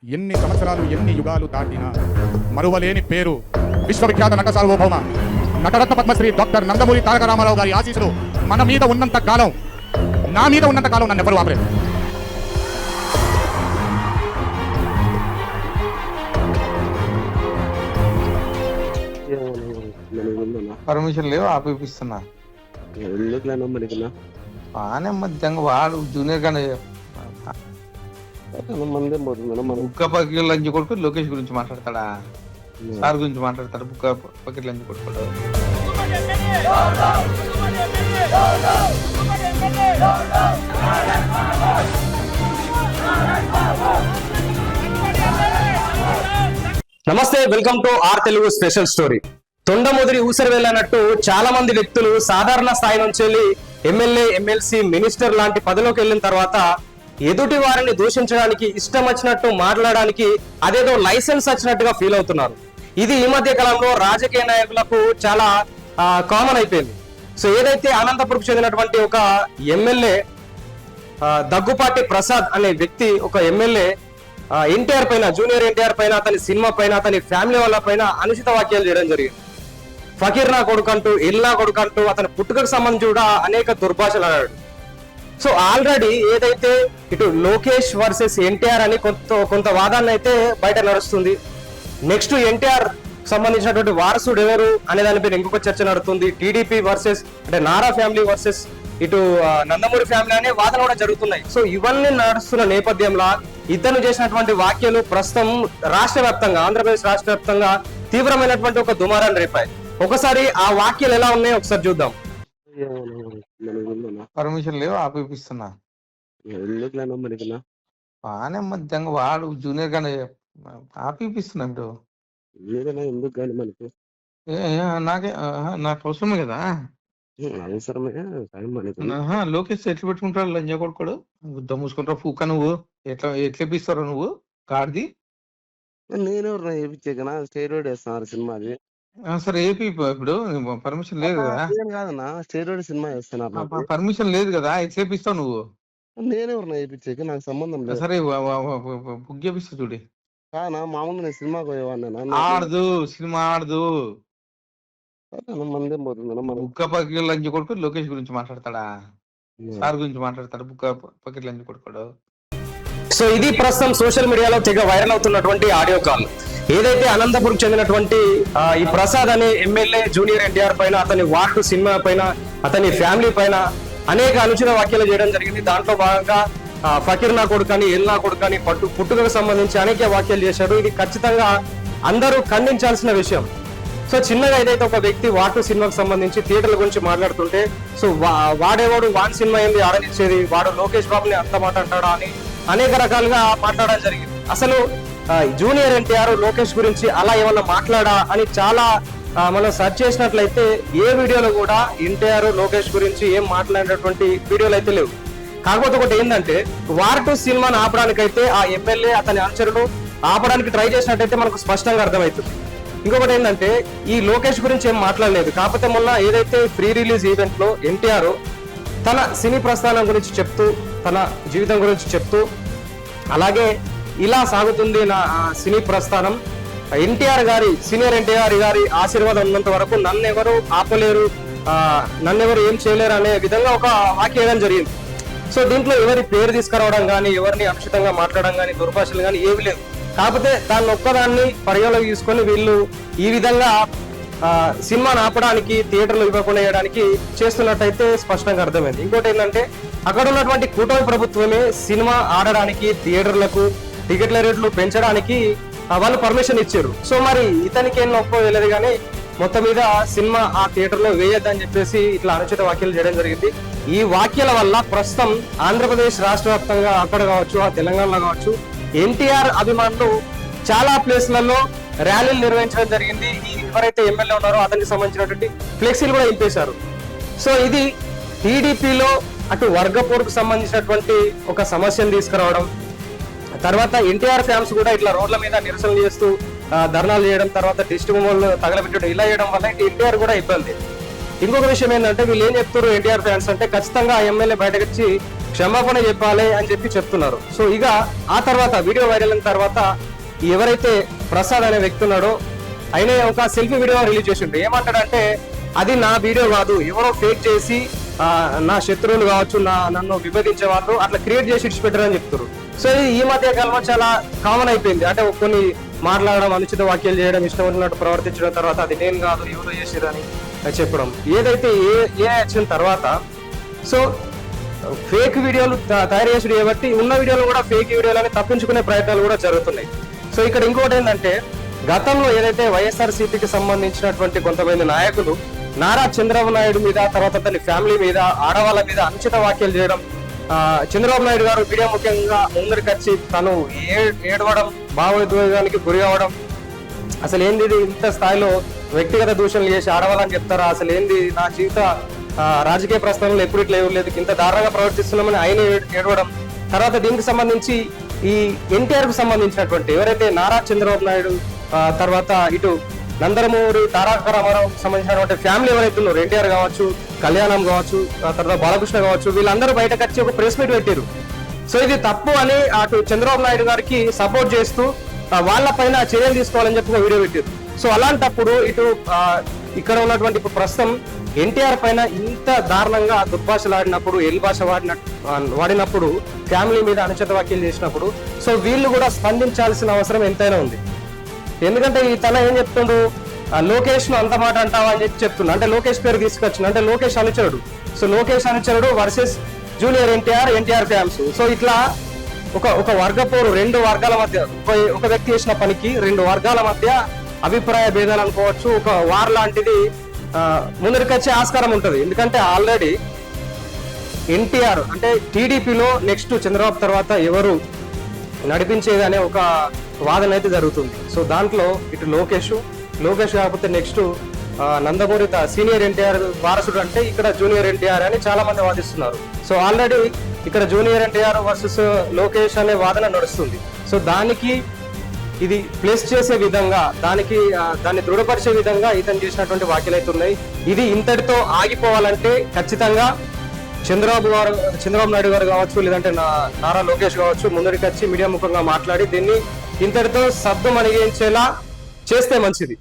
ఎన్ని సంవత్సరాలు ఎన్ని యుగాలు దాటినా మరువలేని పేరు విశ్వవిఖ్యాత నట సార్వభౌమ నటరత్న పద్మశ్రీ డాక్టర్ నందమూరి తారక రామారావు గారి ఆశీస్సులు మన మీద ఉన్నంత కాలం, నా మీద ఉన్నంత కాలం నన్ను ఎవరు ఆపలేదు. పర్మిషన్ లేవు ఆపిస్తున్నా బాగానే మధ్యంగా వాడు జూనియర్ గానే బుక్క పకెట్ లంచ్ కొడుకు లోకేష్ గురించి మాట్లాడతాడా, సార్ గురించి మాట్లాడతాడు, బుక్క పకెట్ లంచ్ కొడుకోడు. నమస్తే, welcome to our Telugu special story. తొండముదిరి ఊసరి వెళ్ళినట్టు చాలా మంది వ్యక్తులు సాధారణ స్థాయి నుంచి వెళ్ళి ఎమ్మెల్యే, ఎమ్మెల్సీ, మినిస్టర్ లాంటి పదవిలోకి వెళ్ళిన తర్వాత ఎదుటి వారిని దూషించడానికి, ఇష్టం వచ్చినట్టు మాట్లాడడానికి అదేదో లైసెన్స్ వచ్చినట్టుగా ఫీల్ అవుతున్నారు. ఇది ఈ మధ్య కాలంలో రాజకీయ నాయకులకు చాలా కామన్ అయిపోయింది. సో ఏదైతే అనంతపురం చెందినటువంటి ఒక ఎమ్మెల్యే దగ్గుపాటి ప్రసాద్ అనే వ్యక్తి, ఒక ఎమ్మెల్యే ఎన్టీఆర్ పైన, జూనియర్ ఎన్టీఆర్ పైన, అతని సినిమా పైన, అతని ఫ్యామిలీ వాళ్ళ పైన అనుచిత వ్యాఖ్యలు చేయడం జరిగింది. ఫకీర్ నా కొడుకంటూ, ఇల్లా కొడుకంటూ, అతని పుట్టుకకు సంబంధించి కూడా అనేక దుర్భాషలు అన్నాడు. సో ఆల్రెడీ ఏదైతే ఇటు లోకేష్ వర్సెస్ ఎన్టీఆర్ అని కొంత వాదాన్ని అయితే బయట నడుస్తుంది. నెక్స్ట్ ఎన్టీఆర్ సంబంధించినటువంటి వారసుడు ఎవరు అనే దానిపైన ఇంకొక చర్చ నడుస్తుంది. టీడీపీ వర్సెస్ అంటే నారా ఫ్యామిలీ వర్సెస్ ఇటు నందమూరి ఫ్యామిలీ అనే వాదన కూడా జరుగుతున్నాయి. సో ఇవన్నీ నడుస్తున్న నేపథ్యంలో ఇతను చేసినటువంటి వ్యాఖ్యలు ప్రస్తుతం రాష్ట్ర వ్యాప్తంగా, ఆంధ్రప్రదేశ్ రాష్ట్ర వ్యాప్తంగా తీవ్రమైనటువంటి ఒక దుమారాన్ని రేపాయి. ఒకసారి ఆ వ్యాఖ్యలు ఎలా ఉన్నాయో ఒకసారి చూద్దాం. పర్మిషన్ లేవు ఆపిస్తున్నా బాగానే మధ్యంగా వాడు జూనియర్ గానే ఆపిస్తున్నా. నాకే నాకు అవసరమే కదా, లోకేష్ ఎట్లా పెట్టుకుంటాడు లంజ కొడుకోడు, గుద్ద మూసుకుంటావు పూక. నువ్వు ఎట్లా ఇప్పిస్తావు నువ్వు గాడిది? నేను స్టేరోయిడ్ వేస్తున్నారు సినిమాది. సరే ఏపీ ఇప్పుడు పర్మిషన్ లేదు కదా, కాదన్నా స్టేరోయిడ్ సినిమా వేస్తున్నారు, పర్మిషన్ లేదు కదా, ఎట్లా ఇప్పిస్తావు నువ్వు? నేనెవరు వేయించాక నాకు సంబంధం లేదు. సరే బుక్ చేపిస్తా చూడి. కానా మామూలుగా నేను సినిమాకి పోయేవాడిని. ఆడదు సినిమా ఆడదు. మందేం పోతుంది. బుక్క పకెట్ లంచ్ కొడుకు లోకేష్ గురించి మాట్లాడతాడా, సార్ గురించి మాట్లాడతాడు, బుక్క పకెట్ లంచ్ కొడుకోడు. సో ఇది ప్రస్తుతం సోషల్ మీడియాలో తెగ వైరల్ అవుతున్నటువంటి ఆడియో కాల్. ఏదైతే అనంతపురం చెందినటువంటి ఈ ప్రసాద్ అనే ఎమ్మెల్యే జూనియర్ ఎన్టీఆర్ పైన, అతని వార్డు సినిమా పైన, అతని ఫ్యామిలీ పైన అనేక అనుచిత వ్యాఖ్యలు చేయడం జరిగింది. దాంట్లో భాగంగా ఫకీర్ నా కొడుకని, ఎల్ నా కొడుకని, పుట్టుకకు సంబంధించి అనేక వ్యాఖ్యలు చేశారు. ఇది ఖచ్చితంగా అందరూ ఖండించాల్సిన విషయం. సో చిన్నగా ఏదైతే ఒక వ్యక్తి వాటు సినిమాకు సంబంధించి థియేటర్ల గురించి మాట్లాడుతుంటే, సో వాడేవాడు వాన్ సినిమా ఏంది ఆడనిచ్చేది, వాడు లోకేష్ బాబుని అంత మాట అంటాడా అని అనేక రకాలుగా మాట్లాడడం జరిగింది. అసలు జూనియర్ ఎన్టీఆర్ లోకేష్ గురించి అలా ఏమన్నా మాట్లాడా అని చాలా మనం సెర్చ్ చేసినట్లయితే ఏ వీడియోలో కూడా ఎన్టీఆర్ లోకేష్ గురించి ఏం మాట్లాడినటువంటి వీడియోలు అయితే లేవు. కాకపోతే ఒకటి ఏంటంటే, వార్ 2 సినిమాను ఆపడానికైతే ఆ ఎమ్మెల్యే, అతని అనుచరులు ఆపడానికి ట్రై చేసినట్టయితే మనకు స్పష్టంగా అర్థమవుతుంది. ఇంకొకటి ఏంటంటే, ఈ లోకేష్ గురించి ఏం మాట్లాడలేదు. కాకపోతే మొన్న ఏదైతే ప్రీ రిలీజ్ ఈవెంట్ లో ఎన్టీఆర్ తన సినీ ప్రస్థానం గురించి చెప్తూ, తన జీవితం గురించి చెప్తూ, అలాగే ఇలా సాగుతుంది నా సినీ ప్రస్థానం, ఎన్టీఆర్ గారి, సీనియర్ ఎన్టీఆర్ గారి ఆశీర్వాదం ఉన్నంత వరకు నన్నెవరు ఆపలేరు, నన్నెవరు ఏం చేయలేరు అనే విధంగా ఒక వాక్యం వేయడం జరిగింది. సో దీంట్లో ఎవరి పేరు తీసుకురావడం కానీ, ఎవరిని అనుచితంగా మాట్లాడడం కానీ, దుర్భాషలు కానీ ఏవి లేవు. కాకపోతే దాన్ని ఒక్కదాన్ని పరిగణలోకి తీసుకొని వీళ్ళు ఈ విధంగా సినిమాను ఆపడానికి, థియేటర్లు ఇవ్వకుండా చేయడానికి చేస్తున్నట్టయితే స్పష్టంగా అర్థమైంది. ఇంకోటి ఏంటంటే, అక్కడ ఉన్నటువంటి కూటమి ప్రభుత్వమే సినిమా ఆడడానికి, థియేటర్లకు టికెట్ల రేట్లు పెంచడానికి వాళ్ళు పర్మిషన్ ఇచ్చారు. సో మరి ఇతనికి ఏం నొప్ప తెలియదు కానీ మొత్తం మీద సినిమా ఆ థియేటర్లో వేయొద్దని చెప్పేసి ఇట్లా అనుచిత వ్యాఖ్యలు చేయడం జరిగింది. ఈ వ్యాఖ్యల వల్ల ప్రస్తుతం ఆంధ్రప్రదేశ్ రాష్ట్ర వ్యాప్తంగా అక్కడ కావచ్చు, ఆ తెలంగాణలో కావచ్చు, ఎన్టీఆర్ అభిమానులు చాలా ప్లేస్లలో ర్యాలీలు నిర్వహించడం జరిగింది. ఈ ఎవరైతే ఎమ్మెల్యే ఉన్నారో అతనికి సంబంధించినటువంటి ఫ్లెక్సీలు కూడా ఇంపేశారు. సో ఇది టీడీపీలో అటు వర్గపోరుకు సంబంధించినటువంటి ఒక సమస్యను తీసుకురావడం, తర్వాత ఎన్టీఆర్ ఫ్యాన్స్ కూడా ఇట్లా రోడ్ల మీద నిరసనలు చేస్తూ ధర్నాలు చేయడం, తర్వాత దిష్టి బొమ్మలు తగలబెట్టడం, ఇలా చేయడం వల్ల ఎన్టీఆర్ కూడా ఇబ్బంది. ఇంకొక విషయం ఏంటంటే, వీళ్ళు ఏం చెప్తారు ఎన్టీఆర్ ఫ్యాన్స్ అంటే, ఖచ్చితంగా ఎమ్మెల్యే బయటకు వచ్చి క్షమాపణ చెప్పాలి అని చెప్పి చెప్తున్నారు. సో ఇక ఆ తర్వాత వీడియో వైరల్ అయిన తర్వాత ఎవరైతే ప్రసాద్ అనే వ్యక్తి ఉన్నాడో ఆయన ఒక సెల్ఫీ వీడియో రిలీజ్ చేసిండు. ఏమంటాడంటే అది నా వీడియో కాదు, ఎవరో ఫేక్ చేసి నా శత్రువులు కావచ్చు, నన్ను విభజించే వాళ్ళు అట్లా క్రియేట్ చేసి ఇచ్చిపెట్టారని చెప్తారు. సో ఇది ఈ మధ్య కాలంలో చాలా కామన్ అయిపోయింది. అంటే కొన్ని మాట్లాడడం, అనుచిత వ్యాఖ్యలు చేయడం, ఇష్టం ఉన్నట్టు ప్రవర్తించడం, తర్వాత అది నేను కాదు ఎవరో చేసిరని చెప్పడం. ఏదైతే ఏ వచ్చిన తర్వాత సో ఫేక్ వీడియోలు తయారు చేసి కాబట్టి ఉన్న వీడియోలు కూడా ఫేక్ వీడియోలని తప్పించుకునే ప్రయత్నాలు కూడా జరుగుతున్నాయి. సో ఇక్కడ ఇంకోటి ఏంటంటే గతంలో ఏదైతే వైఎస్ఆర్సీపీకి సంబంధించినటువంటి కొంతమంది నాయకులు నారా చంద్రబాబు నాయుడు మీద, తర్వాత తన ఫ్యామిలీ మీద, ఆడవాళ్ళ మీద అనుచిత వ్యాఖ్యలు చేయడం, చంద్రబాబు నాయుడు గారు వీడియో ముఖ్యంగా ముందరికి వచ్చి తను ఏడవడం, భావోద్వేగానికి గురి అవ్వడం, అసలు ఏంది ఇంత స్థాయిలో వ్యక్తిగత దూషణలు చేసి ఆడవాళ్ళని చెప్తారా, అసలు ఏంది నా జీవిత రాజకీయ ప్రస్థానంలో ఎప్పుడు ఇట్లా ఇవ్వలేదు, ఇంత దారుణంగా ప్రవర్తిస్తున్నామని ఆయన ఏడవడం. తర్వాత దీనికి సంబంధించి ఈ ఎన్టీఆర్ కు సంబంధించినటువంటి ఎవరైతే నారా చంద్రబాబు నాయుడు, తర్వాత ఇటు నందమూరి తారక రామారావు సంబంధించినటువంటి ఫ్యామిలీ ఎవరైతే ఉన్నారు, ఎన్టీఆర్ కావచ్చు, కళ్యాణం కావచ్చు, తర్వాత బాలకృష్ణ కావచ్చు, వీళ్ళందరూ బయటకు వచ్చి ఒక ప్రెస్ మీట్ పెట్టారు. సో ఇది తప్పు అని అటు చంద్రబాబు నాయుడు గారికి సపోర్ట్ చేస్తూ వాళ్ళ పైన చర్యలు తీసుకోవాలని చెప్పి వీడియో పెట్టారు. సో అలాంటప్పుడు ఇటు ఇక్కడ ఉన్నటువంటి ఇప్పుడు ప్రస్తుతం ఎన్టీఆర్ పైన ఇంత దారుణంగా దుర్భాషలాడినప్పుడు, ఎల్ భాష వాడినప్పుడు, ఫ్యామిలీ మీద అనుచిత వ్యాఖ్యలు చేసినప్పుడు సో వీళ్ళు కూడా స్పందించాల్సిన అవసరం ఎంతైనా ఉంది. ఎందుకంటే ఈ తన ఏం చెప్తుండు, లోకేష్ ను అంత మాట అంటావా అని చెప్పి చెప్తున్నా. అంటే లోకేష్ పేరు తీసుకొచ్చిన అంటే లోకేష్ అనుచరుడు. సో లోకేష్ అనుచరుడు versus junior NTR fans. So ఇట్లా ఒక వర్గపోరు, రెండు వర్గాల మధ్య, ఒక వ్యక్తి చేసిన పనికి రెండు వర్గాల మధ్య అభిప్రాయ భేదాలు అనుకోవచ్చు, ఒక వార్ లాంటిది ముందరికొచ్చే ఆస్కారం ఉంటది. ఎందుకంటే ఆల్రెడీ ఎన్టీఆర్ అంటే టీడీపీలో నెక్స్ట్ చంద్రబాబు తర్వాత ఎవరు నడిపించేది అనే ఒక వాదన అయితే జరుగుతుంది. సో దాంట్లో ఇటు లోకేష్ కాకపోతే నెక్స్ట్ నందమూరి సీనియర్ ఎన్టీఆర్ వారసుడు అంటే ఇక్కడ జూనియర్ ఎన్టీఆర్ అని చాలా మంది వాదిస్తున్నారు. సో ఆల్రెడీ ఇక్కడ జూనియర్ ఎన్టీఆర్ వర్సెస్ లోకేష్ అనే వాదన నడుస్తుంది. సో దానికి ఇది ప్లేస్ చేసే విధంగా, దాన్ని దృఢపరిచే విధంగా ఇతను చేసినటువంటి వ్యాఖ్యలు అయితే ఉన్నాయి. ఇది ఇంతటితో ఆగిపోవాలంటే ఖచ్చితంగా చంద్రబాబు నాయుడు గారు కావచ్చు, లేదంటే నారా లోకేష్ కావచ్చు, ముందరికి వచ్చి మీడియా ముఖంగా మాట్లాడి దీన్ని ఇంతటితో సద్దు మణిగించేలా చేస్తే మంచిది.